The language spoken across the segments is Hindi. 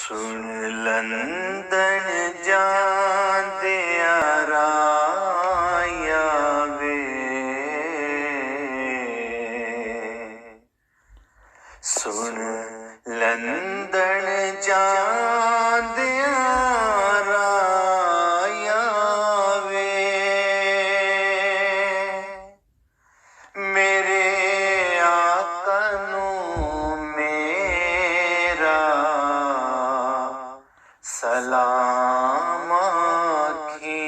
सुन लंदन जांदिया राया वे, सुन लंदन जांदिया राया वे, मेरे आका नू मेरा सलाम आखी,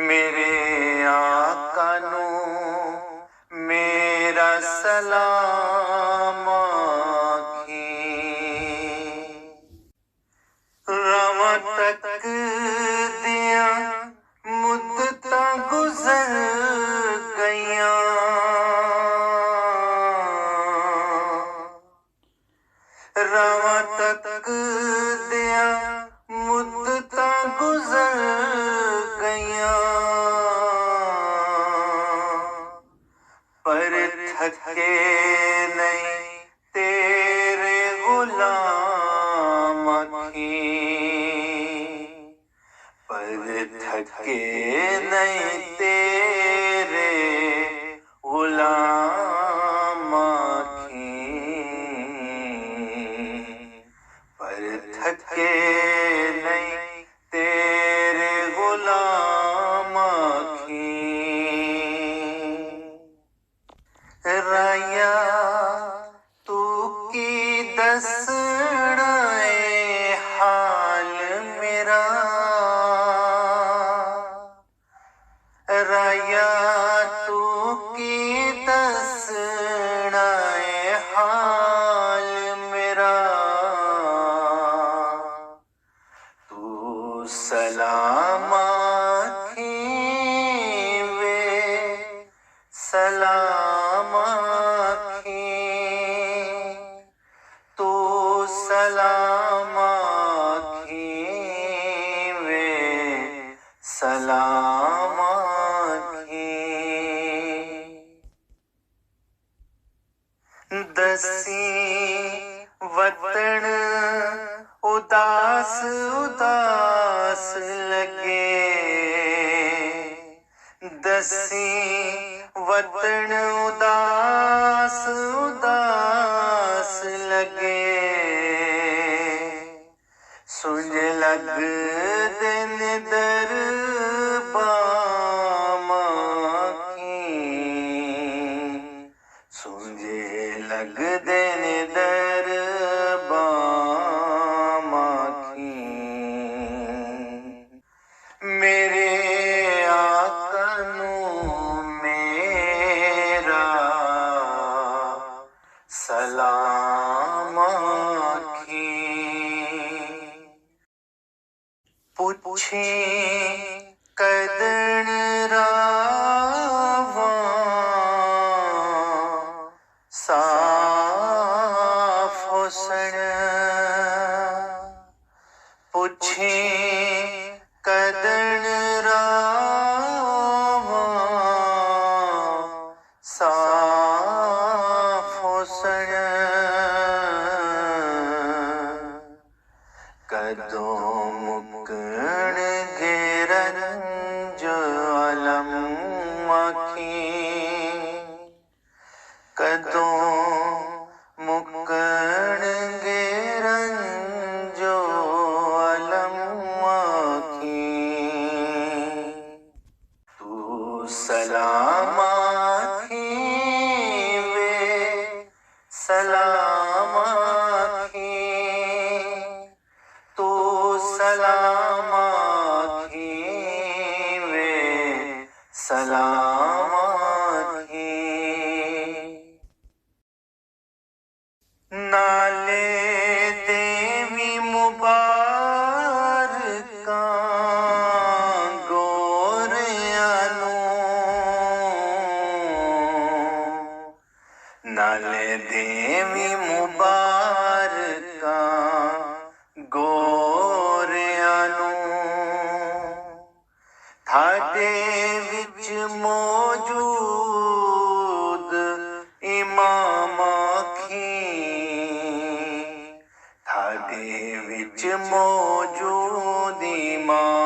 मेरे आका नू मेरा सलाम आखी। रवां तक दिया मुद्दतां गुजर गईयां, रवां तक दिया मुद्दतां गुजर गईयां, पर थके नहीं तेरे गुलाम आखी, पर थके नहीं तेरे गुलाम आखी, पर थके नहीं तेरे गुलाम आखी। राया तू की दसना ए हाल मेरा, राया तू की दसना ए हाल मेरा, तू सलाम आखी वे सलाम आखी, तू सलाम आखी वे सलाम आखी। दसी वतन उदास उदास लगे, दसी वतन उदास उदास लगे, सुझ लग दिन दर बामाखी, सुझे लग दिन दर बामाखी, मेरे आका नू मेरा सलाम आखी। पुछे कदन रावां साफ हुस्न, पुछे कदन रावां साफ हुस्न, कदों मुकण गिरन जो अलम आखी, कदों मुकण गिरन जो अलम आखी, तू सलाम आखी वे सलाम आखी, तू सलाम आखी वे सलाम आखी। नाले देवी मुबारकां गोरियां नू, नाले देवी मुबारकां गोरियां नू, थाडे विच मौजूद इमाम आखी, घाटे विच मौजूद ईमान